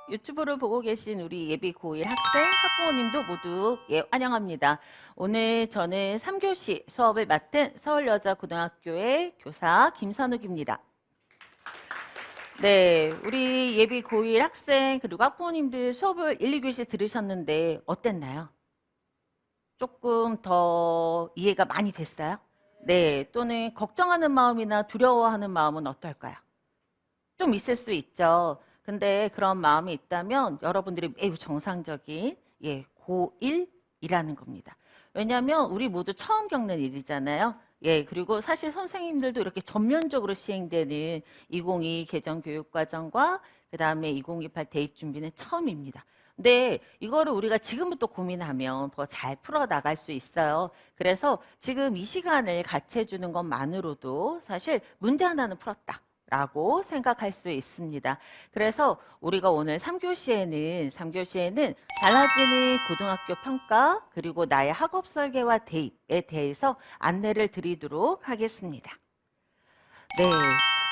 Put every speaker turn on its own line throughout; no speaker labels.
유튜브를 보고 계신 우리 예비 고1 학생, 학부모님도 모두 환영합니다. 오늘 저는 3교시 수업을 맡은 서울여자고등학교의 교사 김선욱입니다. 네, 우리 예비 고1 학생 그리고 학부모님들 수업을 1, 2교시 들으셨는데 어땠나요? 조금 더 이해가 많이 됐어요? 네, 또는 걱정하는 마음이나 두려워하는 마음은 어떨까요? 좀 있을 수 있죠. 근데 그런 마음이 있다면 여러분들이 매우 정상적인 고1이라는 겁니다. 왜냐하면 우리 모두 처음 겪는 일이잖아요. 그리고 사실 선생님들도 이렇게 전면적으로 시행되는 2022 개정교육과정과 그 다음에 2028 대입 준비는 처음입니다. 근데 이거를 우리가 지금부터 고민하면 더 잘 풀어나갈 수 있어요. 그래서 지금 이 시간을 같이 해주는 것만으로도 사실 문제 하나는 풀었다. 라고 생각할 수 있습니다. 그래서 우리가 오늘 3교시에는 달라지는 고등학교 평가 그리고 나의 학업 설계와 대입에 대해서 안내를 드리도록 하겠습니다. 네.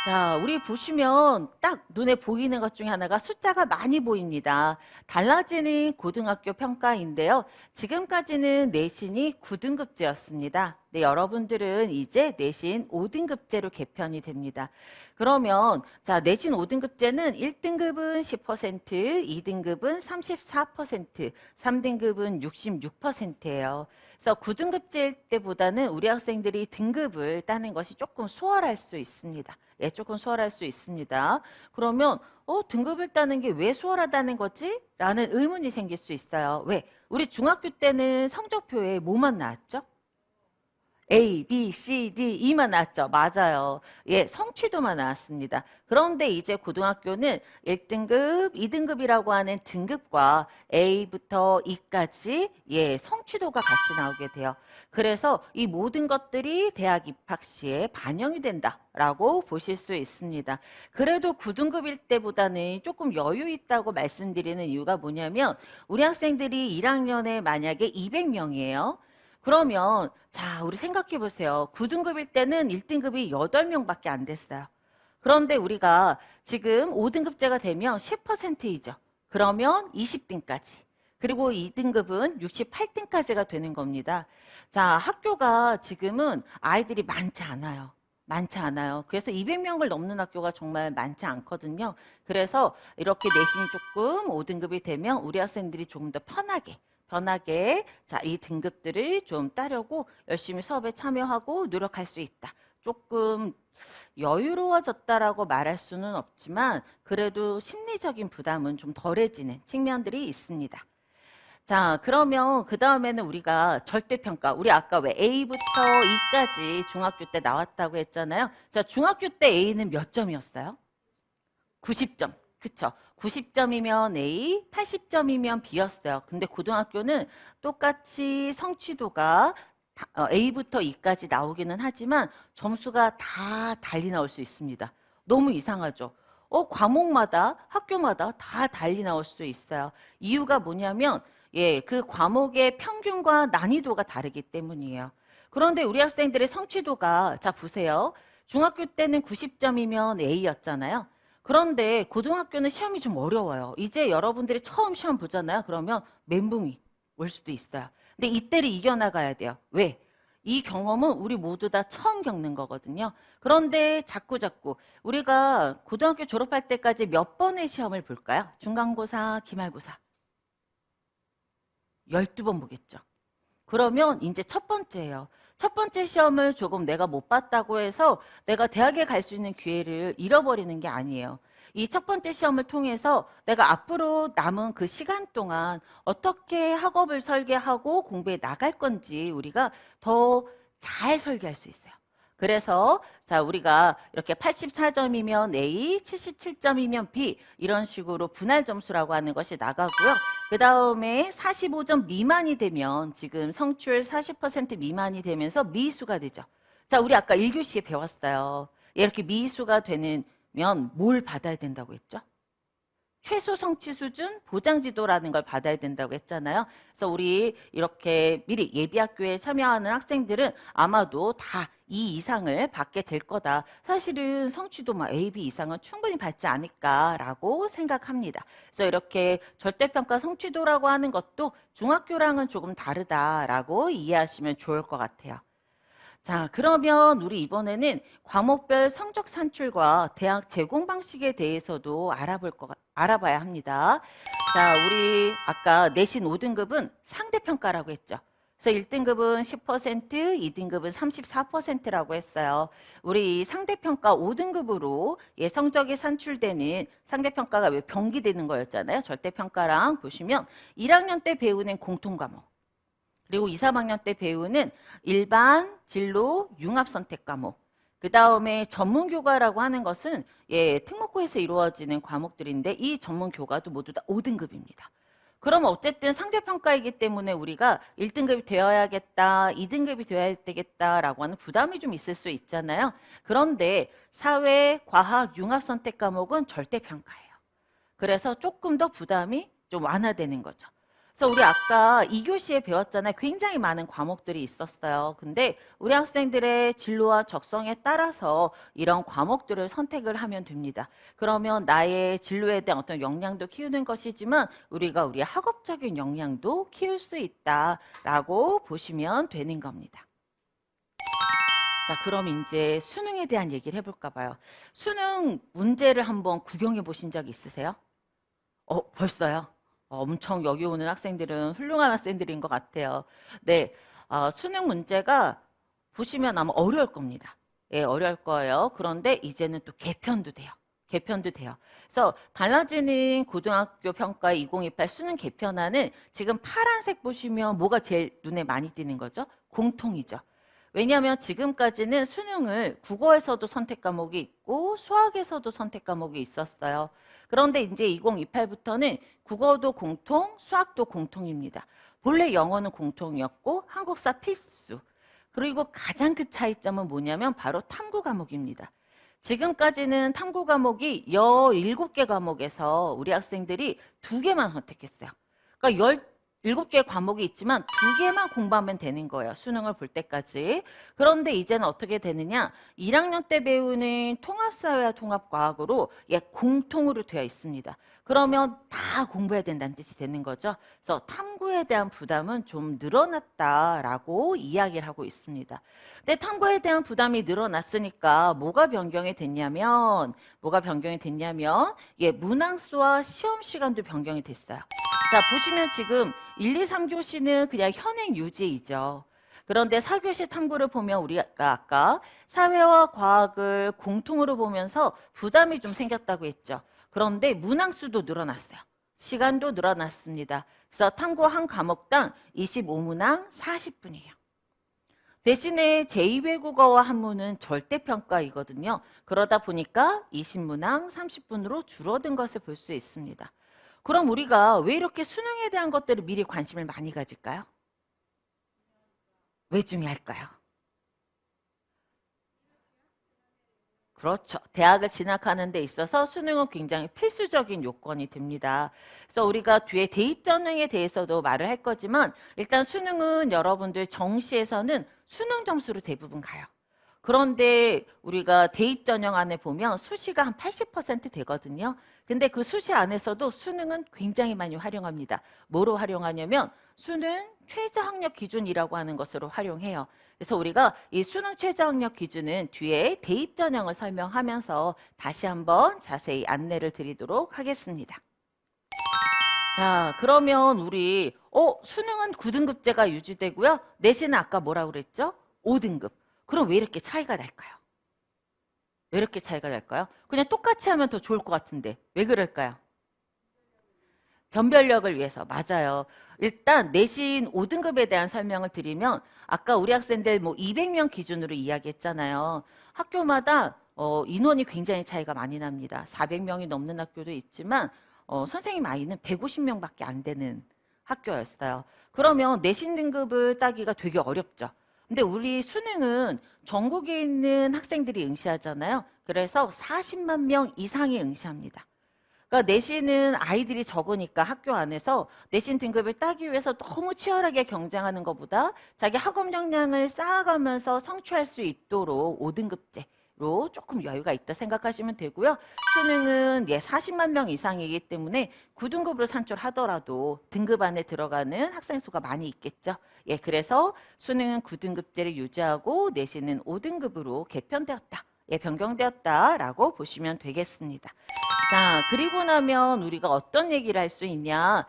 자, 우리 보시면 딱 눈에 보이는 것 중에 하나가 숫자가 많이 보입니다. 달라지는 고등학교 평가인데요. 지금까지는 내신이 9등급제였습니다. 네, 여러분들은 이제 내신 5등급제로 개편이 됩니다. 그러면 자, 내신 5등급제는 1등급은 10%, 2등급은 34%, 3등급은 66%예요. 그래서 9등급제일 때보다는 우리 학생들이 등급을 따는 것이 조금 수월할 수 있습니다. 조금 수월할 수 있습니다. 그러면 등급을 따는 게 왜 수월하다는 거지? 라는 의문이 생길 수 있어요. 왜? 우리 중학교 때는 성적표에 뭐만 나왔죠? A, B, C, D, E만 나왔죠. 맞아요. 성취도만 나왔습니다. 그런데 이제 고등학교는 1등급, 2등급이라고 하는 등급과 A부터 E까지 성취도가 같이 나오게 돼요. 그래서 이 모든 것들이 대학 입학 시에 반영이 된다라고 보실 수 있습니다. 그래도 9등급일 때보다는 조금 여유 있다고 말씀드리는 이유가 뭐냐면 우리 학생들이 1학년에 만약에 200명이에요. 그러면 자, 우리 생각해 보세요. 9등급일 때는 1등급이 8명밖에 안 됐어요. 그런데 우리가 지금 5등급제가 되면 10%이죠. 그러면 20등까지. 그리고 2등급은 68등까지가 되는 겁니다. 자, 학교가 지금은 아이들이 많지 않아요. 많지 않아요. 그래서 200명을 넘는 학교가 정말 많지 않거든요. 그래서 이렇게 내신이 조금 5등급이 되면 우리 학생들이 조금 더 편하게 자, 이 등급들을 좀 따려고 열심히 수업에 참여하고 노력할 수 있다. 조금 여유로워졌다라고 말할 수는 없지만 그래도 심리적인 부담은 좀 덜해지는 측면들이 있습니다. 자, 그러면 그 다음에는 우리가 절대평가. 우리 아까 왜 A부터 E까지 중학교 때 나왔다고 했잖아요. 자, 중학교 때 A는 몇 점이었어요? 90점. 그쵸? 90점이면 A, 80점이면 B였어요. 근데 고등학교는 똑같이 성취도가 A부터 E까지 나오기는 하지만 점수가 다 달리 나올 수 있습니다. 너무 이상하죠? 과목마다, 학교마다 다 달리 나올 수 있어요. 이유가 뭐냐면, 그 과목의 평균과 난이도가 다르기 때문이에요. 그런데 우리 학생들의 성취도가, 자, 보세요. 중학교 때는 90점이면 A였잖아요. 그런데 고등학교는 시험이 좀 어려워요. 이제 여러분들이 처음 시험 보잖아요. 그러면 멘붕이 올 수도 있어요. 근데 이때를 이겨나가야 돼요. 왜? 이 경험은 우리 모두 다 처음 겪는 거거든요. 그런데 자꾸 우리가 고등학교 졸업할 때까지 몇 번의 시험을 볼까요? 중간고사, 기말고사. 12번 보겠죠. 그러면 이제 첫 번째예요. 첫 번째 시험을 조금 내가 못 봤다고 해서 내가 대학에 갈 수 있는 기회를 잃어버리는 게 아니에요. 이 첫 번째 시험을 통해서 내가 앞으로 남은 그 시간 동안 어떻게 학업을 설계하고 공부해 나갈 건지 우리가 더 잘 설계할 수 있어요. 그래서 자, 우리가 이렇게 84점이면 A, 77점이면 B 이런 식으로 분할 점수라고 하는 것이 나가고요. 그 다음에 45점 미만이 되면 지금 성취율 40% 미만이 되면서 미수가 되죠. 자, 우리 아까 1교시에 배웠어요. 이렇게 미수가 되면 뭘 받아야 된다고 했죠? 최소 성취 수준 보장 지도라는 걸 받아야 된다고 했잖아요. 그래서 우리 이렇게 미리 예비 학교에 참여하는 학생들은 아마도 다 이 이상을 받게 될 거다. 사실은 성취도 막 A, B 이상은 충분히 받지 않을까라고 생각합니다. 그래서 이렇게 절대평가 성취도라고 하는 것도 중학교랑은 조금 다르다라고 이해하시면 좋을 것 같아요. 자, 그러면 우리 이번에는 과목별 성적 산출과 대학 제공 방식에 대해서도 알아봐야 합니다. 자, 우리 아까 내신 5등급은 상대평가라고 했죠. 그래서 1등급은 10%, 2등급은 34%라고 했어요. 우리 이 상대평가 5등급으로 성적이 산출되는 상대평가가 왜 병기되는 거였잖아요. 절대평가랑 보시면 1학년 때 배우는 공통과목. 그리고 2, 3학년 때 배우는 일반, 진로, 융합 선택 과목. 그 다음에 전문 교과라고 하는 것은 특목고에서 이루어지는 과목들인데 이 전문 교과도 모두 다 5등급입니다. 그럼 어쨌든 상대평가이기 때문에 우리가 1등급이 되어야겠다, 2등급이 되어야 되겠다라고 하는 부담이 좀 있을 수 있잖아요. 그런데 사회, 과학, 융합 선택 과목은 절대평가예요. 그래서 조금 더 부담이 좀 완화되는 거죠. 그래서 우리 아까 2교시에 배웠잖아요. 굉장히 많은 과목들이 있었어요. 근데 우리 학생들의 진로와 적성에 따라서 이런 과목들을 선택을 하면 됩니다. 그러면 나의 진로에 대한 어떤 역량도 키우는 것이지만 우리가 우리의 학업적인 역량도 키울 수 있다라고 보시면 되는 겁니다. 자, 그럼 이제 수능에 대한 얘기를 해볼까 봐요. 수능 문제를 한번 구경해 보신 적 있으세요? 벌써요? 엄청 여기 오는 학생들은 훌륭한 학생들인 것 같아요. 네, 수능 문제가 보시면 아마 어려울 겁니다. 예, 어려울 거예요. 그런데 이제는 또 개편도 돼요. 개편도 돼요. 그래서 달라지는 고등학교 평가 2028 수능 개편안은 지금 파란색 보시면 뭐가 제일 눈에 많이 띄는 거죠? 공통이죠. 왜냐하면 지금까지는 수능을 국어에서도 선택 과목이 있고 수학에서도 선택 과목이 있었어요. 그런데 이제 2028부터는 국어도 공통, 수학도 공통입니다. 본래 영어는 공통이었고 한국사 필수. 그리고 가장 큰 차이점은 뭐냐면 바로 탐구 과목입니다. 지금까지는 탐구 과목이 17개 과목에서 우리 학생들이 2개만 선택했어요. 그러니까 17개 과목이 있지만 2개만 공부하면 되는 거예요. 수능을 볼 때까지. 그런데 이제는 어떻게 되느냐? 1학년 때 배우는 통합사회와 통합과학으로 공통으로 되어 있습니다. 그러면 다 공부해야 된다는 뜻이 되는 거죠. 그래서 탐구에 대한 부담은 좀 늘어났다라고 이야기를 하고 있습니다. 근데 탐구에 대한 부담이 늘어났으니까 뭐가 변경이 됐냐면 문항수와 시험 시간도 변경이 됐어요. 자, 보시면 지금 1, 2, 3교시는 그냥 현행 유지이죠. 그런데 4교시 탐구를 보면 우리가 아까 사회와 과학을 공통으로 보면서 부담이 좀 생겼다고 했죠. 그런데 문항수도 늘어났어요. 시간도 늘어났습니다. 그래서 탐구 한 과목당 25문항 40분이에요. 대신에 제2외국어와 한문은 절대평가이거든요. 그러다 보니까 20문항 30분으로 줄어든 것을 볼 수 있습니다. 그럼 우리가 왜 이렇게 수능에 대한 것들을 미리 관심을 많이 가질까요? 왜 중요할까요? 그렇죠. 대학을 진학하는 데 있어서 수능은 굉장히 필수적인 요건이 됩니다. 그래서 우리가 뒤에 대입 전형에 대해서도 말을 할 거지만 일단 수능은 여러분들 정시에서는 수능 점수로 대부분 가요. 그런데 우리가 대입 전형 안에 보면 수시가 한 80% 되거든요. 근데 그 수시 안에서도 수능은 굉장히 많이 활용합니다. 뭐로 활용하냐면 수능 최저학력 기준이라고 하는 것으로 활용해요. 그래서 우리가 이 수능 최저학력 기준은 뒤에 대입 전형을 설명하면서 다시 한번 자세히 안내를 드리도록 하겠습니다. 자, 그러면 우리 수능은 9등급제가 유지되고요. 내신은 아까 뭐라고 그랬죠? 5등급. 그럼 왜 이렇게 차이가 날까요? 왜 이렇게 차이가 날까요? 그냥 똑같이 하면 더 좋을 것 같은데 왜 그럴까요? 변별력을 위해서. 맞아요. 일단 내신 5등급에 대한 설명을 드리면 아까 우리 학생들 200명 기준으로 이야기했잖아요. 학교마다 인원이 굉장히 차이가 많이 납니다. 400명이 넘는 학교도 있지만 선생님 아이는 150명밖에 안 되는 학교였어요. 그러면 내신 등급을 따기가 되게 어렵죠. 근데 우리 수능은 전국에 있는 학생들이 응시하잖아요. 그래서 40만 명 이상이 응시합니다. 그러니까 내신은 아이들이 적으니까 학교 안에서 내신 등급을 따기 위해서 너무 치열하게 경쟁하는 것보다 자기 학업 역량을 쌓아가면서 성취할 수 있도록 5등급제로 조금 여유가 있다 생각하시면 되고요. 수능은 40만 명 이상이기 때문에 9등급으로 산출하더라도 등급 안에 들어가는 학생 수가 많이 있겠죠. 그래서 수능은 9등급제를 유지하고 내신은 5등급으로 개편되었다. 변경되었다라고 보시면 되겠습니다. 자, 그리고 나면 우리가 어떤 얘기를 할 수 있냐?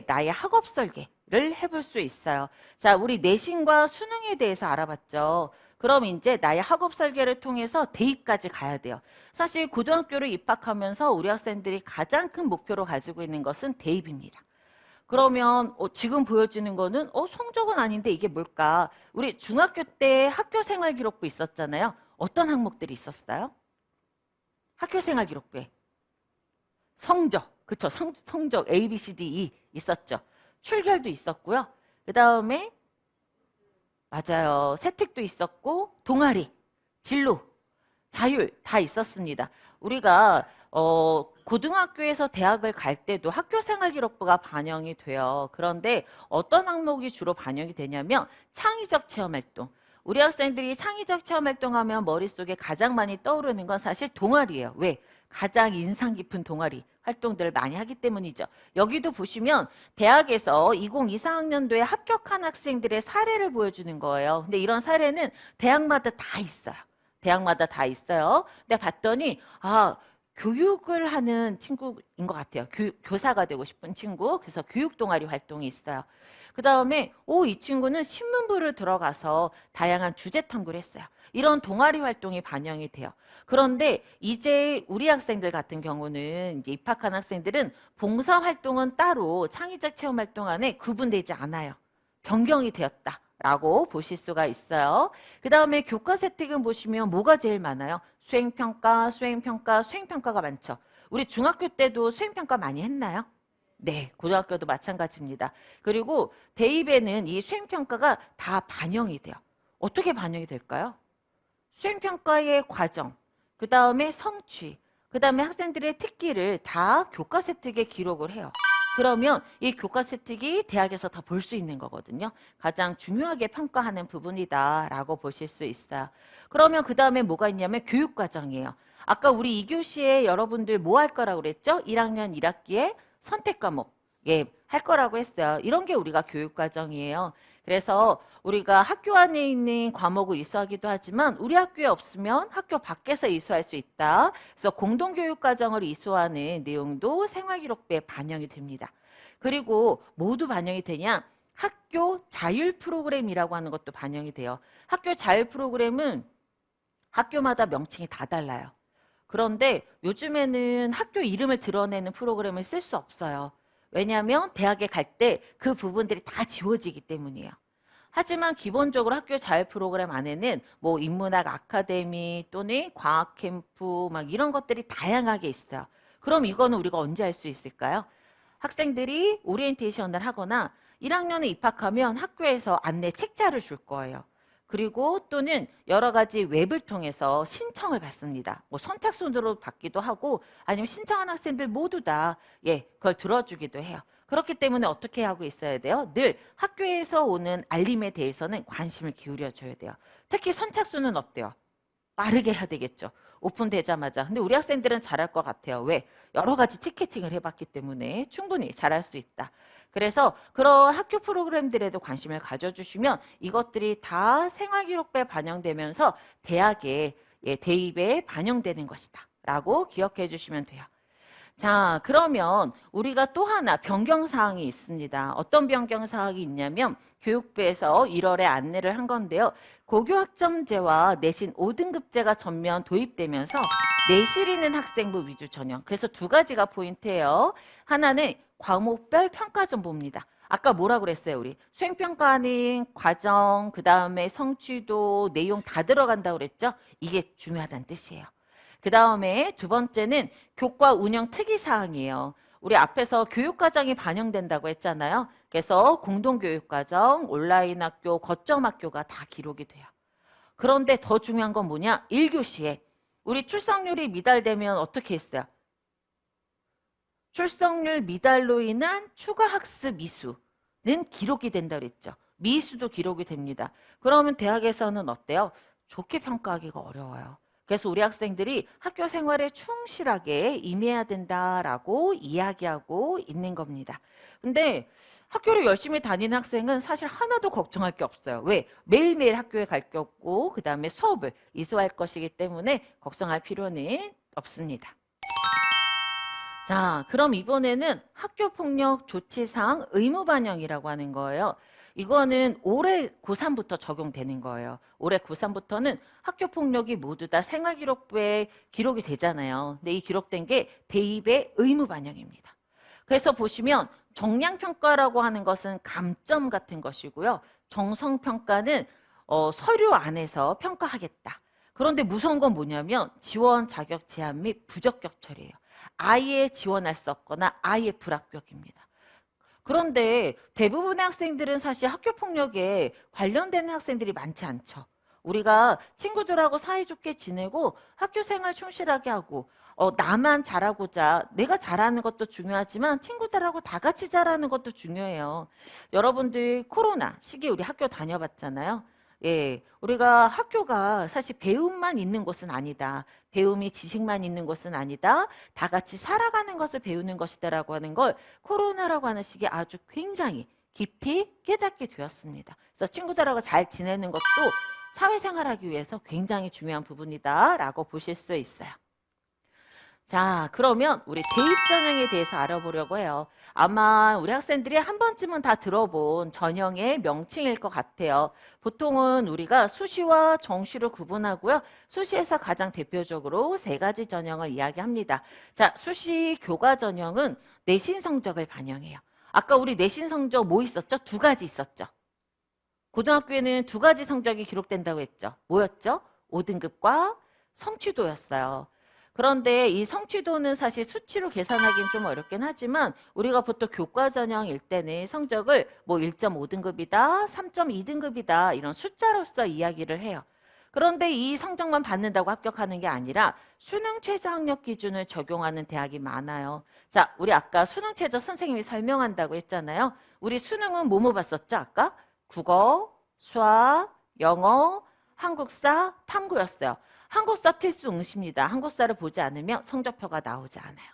나의 학업 설계를 해볼 수 있어요. 자, 우리 내신과 수능에 대해서 알아봤죠. 그럼 이제 나의 학업 설계를 통해서 대입까지 가야 돼요. 사실 고등학교를 입학하면서 우리 학생들이 가장 큰 목표로 가지고 있는 것은 대입입니다. 그러면 지금 보여지는 거는 성적은 아닌데 이게 뭘까? 우리 중학교 때 학교 생활 기록부 있었잖아요. 어떤 항목들이 있었어요? 학교 생활 기록부에. 성적, 그쵸? 성적 A, B, C, D, E 있었죠. 출결도 있었고요. 그 다음에 맞아요. 세특도 있었고 동아리, 진로, 자율 다 있었습니다. 우리가 고등학교에서 대학을 갈 때도 학교생활기록부가 반영이 돼요. 그런데 어떤 항목이 주로 반영이 되냐면 창의적 체험활동. 우리 학생들이 창의적 체험활동하면 머릿속에 가장 많이 떠오르는 건 사실 동아리예요. 왜? 가장 인상 깊은 동아리 활동들을 많이 하기 때문이죠. 여기도 보시면 대학에서 2024학년도에 합격한 학생들의 사례를 보여주는 거예요. 근데 이런 사례는 대학마다 다 있어요. 대학마다 다 있어요. 근데 봤더니 교육을 하는 친구인 것 같아요. 교사가 되고 싶은 친구. 그래서 교육 동아리 활동이 있어요. 그 다음에 이 친구는 신문부를 들어가서 다양한 주제 탐구를 했어요. 이런 동아리 활동이 반영이 돼요. 그런데 이제 우리 학생들 같은 경우는 이제 입학한 학생들은 봉사 활동은 따로 창의적 체험 활동 안에 구분되지 않아요. 변경이 되었다. 라고 보실 수가 있어요. 그 다음에 교과 세특은 보시면 뭐가 제일 많아요? 수행평가, 수행평가, 수행평가가 많죠. 우리 중학교 때도 수행평가 많이 했나요? 네, 고등학교도 마찬가지입니다. 그리고 대입에는 이 수행평가가 다 반영이 돼요. 어떻게 반영이 될까요? 수행평가의 과정, 그 다음에 성취, 그 다음에 학생들의 특기를 다 교과 세특에 기록을 해요. 그러면 이 교과 세특이 대학에서 다 볼 수 있는 거거든요. 가장 중요하게 평가하는 부분이다라고 보실 수 있어요. 그러면 그 다음에 뭐가 있냐면 교육과정이에요. 아까 우리 2교시에 여러분들 뭐 할 거라고 그랬죠? 1학년 1학기에 선택 과목 할 거라고 했어요. 이런 게 우리가 교육과정이에요. 그래서 우리가 학교 안에 있는 과목을 이수하기도 하지만 우리 학교에 없으면 학교 밖에서 이수할 수 있다. 그래서 공동교육과정을 이수하는 내용도 생활기록부에 반영이 됩니다. 그리고 모두 반영이 되냐? 학교 자율 프로그램이라고 하는 것도 반영이 돼요. 학교 자율 프로그램은 학교마다 명칭이 다 달라요. 그런데 요즘에는 학교 이름을 드러내는 프로그램을 쓸 수 없어요. 왜냐하면 대학에 갈 때 그 부분들이 다 지워지기 때문이에요. 하지만 기본적으로 학교 자율 프로그램 안에는 뭐 인문학 아카데미 또는 과학 캠프 막 이런 것들이 다양하게 있어요. 그럼 이거는 우리가 언제 할 수 있을까요? 학생들이 오리엔테이션을 하거나 1학년에 입학하면 학교에서 안내 책자를 줄 거예요. 그리고 또는 여러 가지 웹을 통해서 신청을 받습니다. 뭐 선착순으로 받기도 하고 아니면 신청한 학생들 모두 다 그걸 들어주기도 해요. 그렇기 때문에 어떻게 하고 있어야 돼요? 늘 학교에서 오는 알림에 대해서는 관심을 기울여줘야 돼요. 특히 선착순은 어때요? 빠르게 해야 되겠죠. 오픈되자마자. 근데 우리 학생들은 잘할 것 같아요. 왜? 여러 가지 티켓팅을 해봤기 때문에 충분히 잘할 수 있다. 그래서 그런 학교 프로그램들에도 관심을 가져주시면 이것들이 다 생활기록부에 반영되면서 대학에 대입에 반영되는 것이다. 라고 기억해 주시면 돼요. 자, 그러면 우리가 또 하나 변경사항이 있습니다. 어떤 변경사항이 있냐면 교육부에서 1월에 안내를 한 건데요. 고교학점제와 내신 5등급제가 전면 도입되면서 내실 있는 학생부 위주 전형. 그래서 두 가지가 포인트예요. 하나는 과목별 평가정보입니다. 아까 뭐라 그랬어요, 우리? 수행평가하는 과정, 그 다음에 성취도, 내용 다 들어간다고 그랬죠? 이게 중요하다는 뜻이에요. 그 다음에 두 번째는 교과 운영 특이사항이에요. 우리 앞에서 교육과정이 반영된다고 했잖아요. 그래서 공동교육과정, 온라인 학교, 거점 학교가 다 기록이 돼요. 그런데 더 중요한 건 뭐냐? 1교시에 우리 출석률이 미달되면 어떻게 했어요? 출석률 미달로 인한 추가 학습 미수는 기록이 된다 그랬죠. 미수도 기록이 됩니다. 그러면 대학에서는 어때요? 좋게 평가하기가 어려워요. 그래서 우리 학생들이 학교 생활에 충실하게 임해야 된다라고 이야기하고 있는 겁니다. 근데 학교를 열심히 다니는 학생은 사실 하나도 걱정할 게 없어요. 왜? 매일매일 학교에 갈 게 없고 그 다음에 수업을 이수할 것이기 때문에 걱정할 필요는 없습니다. 자, 그럼 이번에는 학교폭력 조치사항 의무반영이라고 하는 거예요. 이거는 올해 고3부터 적용되는 거예요. 올해 고3부터는 학교폭력이 모두 다 생활기록부에 기록이 되잖아요. 근데 이 기록된 게 대입의 의무반영입니다. 그래서 보시면 정량평가라고 하는 것은 감점 같은 것이고요. 정성평가는 서류 안에서 평가하겠다. 그런데 무서운 건 뭐냐면 지원 자격 제한 및 부적격 처리예요. 아예 지원할 수 없거나 아예 불합격입니다. 그런데 대부분의 학생들은 사실 학교폭력에 관련되는 학생들이 많지 않죠. 우리가 친구들하고 사이좋게 지내고 학교 생활 충실하게 하고 나만 잘하고자 내가 잘하는 것도 중요하지만 친구들하고 다 같이 잘하는 것도 중요해요. 여러분들 코로나 시기에 우리 학교 다녀봤잖아요. 예, 우리가 학교가 사실 배움만 있는 곳은 아니다. 배움이 지식만 있는 곳은 아니다. 다 같이 살아가는 것을 배우는 것이다라고 하는 걸 코로나라고 하는 시기에 아주 굉장히 깊이 깨닫게 되었습니다. 그래서 친구들하고 잘 지내는 것도 사회생활하기 위해서 굉장히 중요한 부분이다라고 보실 수 있어요. 자, 그러면 우리 대입 전형에 대해서 알아보려고 해요. 아마 우리 학생들이 한 번쯤은 다 들어본 전형의 명칭일 것 같아요. 보통은 우리가 수시와 정시로 구분하고요. 수시에서 가장 대표적으로 세 가지 전형을 이야기합니다. 자, 수시 교과 전형은 내신 성적을 반영해요. 아까 우리 내신 성적 뭐 있었죠? 두 가지 있었죠. 고등학교에는 두 가지 성적이 기록된다고 했죠. 뭐였죠? 5등급과 성취도였어요. 그런데 이 성취도는 사실 수치로 계산하기는 좀 어렵긴 하지만 우리가 보통 교과 전형일 때는 성적을 뭐 1.5등급이다, 3.2등급이다 이런 숫자로서 이야기를 해요. 그런데 이 성적만 받는다고 합격하는 게 아니라 수능 최저학력 기준을 적용하는 대학이 많아요. 자, 우리 아까 수능 최저 선생님이 설명한다고 했잖아요. 우리 수능은 뭐뭐 봤었죠? 아까? 국어, 수학, 영어, 한국사, 탐구였어요. 한국사 필수 응시입니다. 한국사를 보지 않으면 성적표가 나오지 않아요.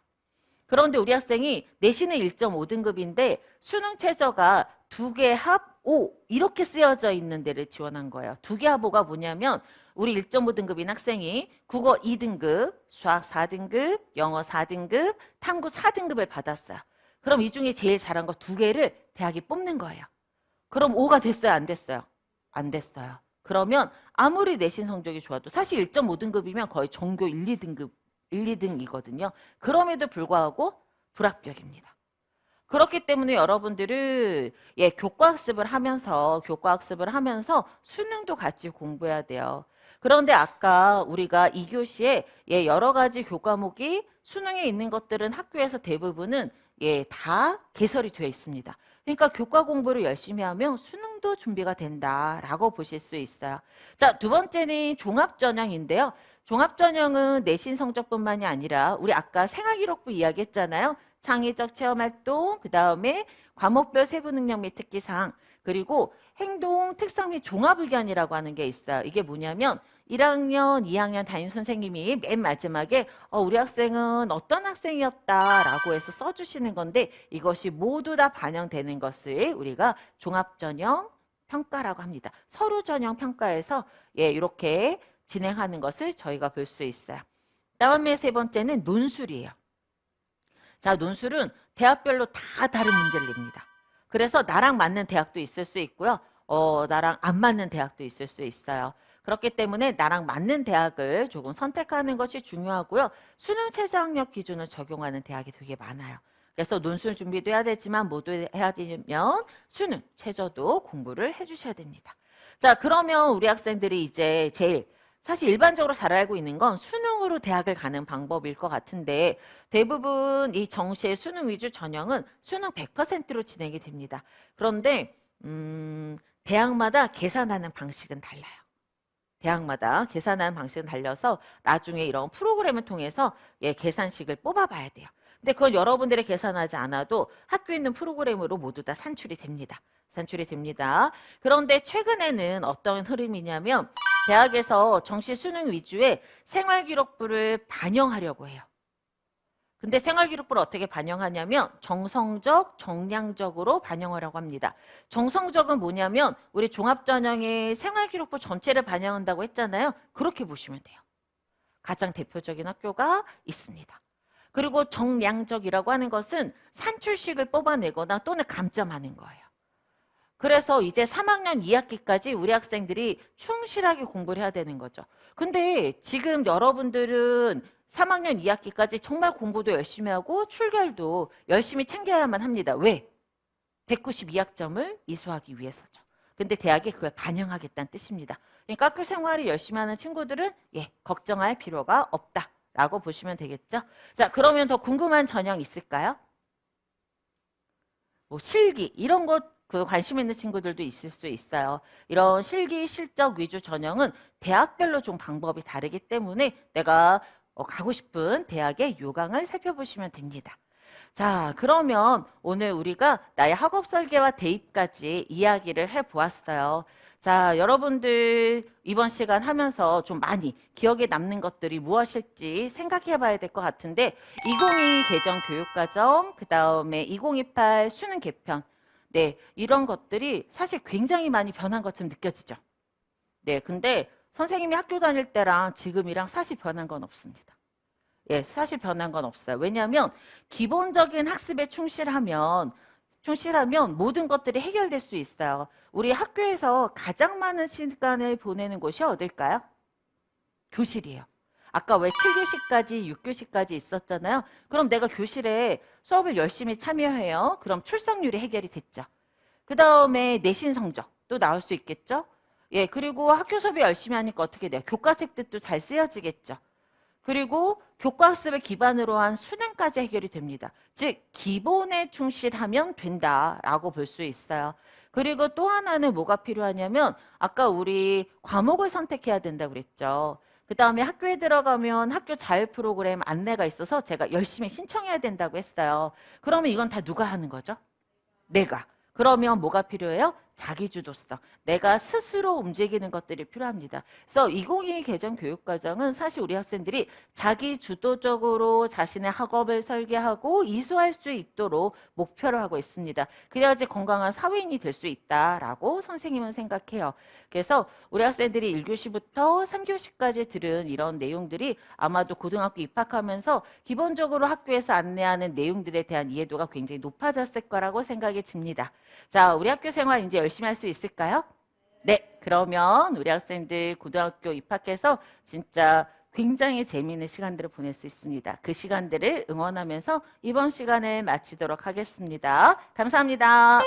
그런데 우리 학생이 내신은 1.5등급인데 수능 최저가 2개 합 5 이렇게 쓰여져 있는 데를 지원한 거예요. 2개 합 5가 뭐냐면 우리 1.5등급인 학생이 국어 2등급, 수학 4등급, 영어 4등급, 탐구 4등급을 받았어요. 그럼 이 중에 제일 잘한 거 2개를 대학이 뽑는 거예요. 그럼 5가 됐어요? 안 됐어요? 안 됐어요. 그러면 아무리 내신 성적이 좋아도 사실 1.5등급이면 거의 전교 1, 2등급, 1, 2등이거든요. 그럼에도 불구하고 불합격입니다. 그렇기 때문에 여러분들은 교과학습을 하면서 수능도 같이 공부해야 돼요. 그런데 아까 우리가 2교시에 여러 가지 교과목이 수능에 있는 것들은 학교에서 대부분은 다 개설이 되어 있습니다. 그러니까 교과 공부를 열심히 하면 수능도 준비가 된다라고 보실 수 있어요. 자, 두 번째는 종합전형인데요. 종합전형은 내신 성적뿐만이 아니라 우리 아까 생활기록부 이야기했잖아요. 창의적 체험활동, 그 다음에 과목별 세부능력 및 특기사항, 그리고 행동, 특성 및 종합의견이라고 하는 게 있어요. 이게 뭐냐면 1학년, 2학년 담임선생님이 맨 마지막에 우리 학생은 어떤 학생이었다라고 해서 써주시는 건데 이것이 모두 다 반영되는 것을 우리가 종합전형 평가라고 합니다. 서류 전형 평가에서 이렇게 진행하는 것을 저희가 볼 수 있어요. 다음에 세 번째는 논술이에요. 자, 논술은 대학별로 다 다른 문제를 냅니다. 그래서 나랑 맞는 대학도 있을 수 있고요. 나랑 안 맞는 대학도 있을 수 있어요. 그렇기 때문에 나랑 맞는 대학을 조금 선택하는 것이 중요하고요. 수능 최저학력 기준을 적용하는 대학이 되게 많아요. 그래서 논술 준비도 해야 되지만 모두 해야 되면 수능 최저도 공부를 해주셔야 됩니다. 자, 그러면 우리 학생들이 이제 제일 사실 일반적으로 잘 알고 있는 건 수능으로 대학을 가는 방법일 것 같은데 대부분 이 정시의 수능 위주 전형은 수능 100%로 진행이 됩니다. 그런데 대학마다 계산하는 방식은 달라요. 대학마다 계산하는 방식은 달려서 나중에 이런 프로그램을 통해서 계산식을 뽑아봐야 돼요. 근데 그건 여러분들이 계산하지 않아도 학교에 있는 프로그램으로 모두 다 산출이 됩니다. 산출이 됩니다. 그런데 최근에는 어떤 흐름이냐면 대학에서 정시 수능 위주의 생활기록부를 반영하려고 해요. 근데 생활기록부를 어떻게 반영하냐면 정성적, 정량적으로 반영하려고 합니다. 정성적은 뭐냐면 우리 종합전형의 생활기록부 전체를 반영한다고 했잖아요. 그렇게 보시면 돼요. 가장 대표적인 학교가 있습니다. 그리고 정량적이라고 하는 것은 산출식을 뽑아내거나 또는 감점하는 거예요. 그래서 이제 3학년 2학기까지 우리 학생들이 충실하게 공부를 해야 되는 거죠. 근데 지금 여러분들은 3학년 2학기까지 정말 공부도 열심히 하고 출결도 열심히 챙겨야만 합니다. 왜? 192학점을 이수하기 위해서죠. 근데 대학이 그걸 반영하겠다는 뜻입니다. 그러니까 학교 생활을 열심히 하는 친구들은 걱정할 필요가 없다라고 보시면 되겠죠. 자, 그러면 더 궁금한 전형 있을까요? 뭐 실기 이런 것 관심 있는 친구들도 있을 수 있어요. 이런 실기 실적 위주 전형은 대학별로 좀 방법이 다르기 때문에 내가 가고 싶은 대학의 요강을 살펴보시면 됩니다. 자, 그러면 오늘 우리가 나의 학업 설계와 대입까지 이야기를 해보았어요. 자, 여러분들 이번 시간 하면서 좀 많이 기억에 남는 것들이 무엇일지 생각해 봐야 될 것 같은데 2022 개정 교육과정, 그 다음에 2028 수능 개편 이런 것들이 사실 굉장히 많이 변한 것처럼 느껴지죠. 근데 선생님이 학교 다닐 때랑 지금이랑 사실 변한 건 없습니다. 사실 변한 건 없어요. 왜냐하면 기본적인 학습에 충실하면 모든 것들이 해결될 수 있어요. 우리 학교에서 가장 많은 시간을 보내는 곳이 어딜까요? 교실이에요. 아까 왜 7교시까지 6교시까지 있었잖아요. 그럼 내가 교실에 수업을 열심히 참여해요. 그럼 출석률이 해결이 됐죠. 그 다음에 내신 성적도 나올 수 있겠죠. 그리고 학교 수업이 열심히 하니까 어떻게 돼요? 교과책들도 잘 쓰여지겠죠. 그리고 교과학습을 기반으로 한 수능까지 해결이 됩니다. 즉 기본에 충실하면 된다라고 볼 수 있어요. 그리고 또 하나는 뭐가 필요하냐면 아까 우리 과목을 선택해야 된다고 그랬죠. 그 다음에 학교에 들어가면 학교 자율 프로그램 안내가 있어서 제가 열심히 신청해야 된다고 했어요. 그러면 이건 다 누가 하는 거죠? 내가. 그러면 뭐가 필요해요? 자기주도성. 내가 스스로 움직이는 것들이 필요합니다. 그래서 2022 개정 교육과정은 사실 우리 학생들이 자기주도적으로 자신의 학업을 설계하고 이수할 수 있도록 목표로 하고 있습니다. 그래야지 건강한 사회인이 될 수 있다라고 선생님은 생각해요. 그래서 우리 학생들이 1교시부터 3교시까지 들은 이런 내용들이 아마도 고등학교 입학하면서 기본적으로 학교에서 안내하는 내용들에 대한 이해도가 굉장히 높아졌을 거라고 생각이 듭니다. 자, 우리 학교 생활 이제 열심히 할 수 있을까요? 네, 그러면 우리 학생들 고등학교 입학해서 진짜 굉장히 재미있는 시간들을 보낼 수 있습니다. 그 시간들을 응원하면서 이번 시간을 마치도록 하겠습니다. 감사합니다.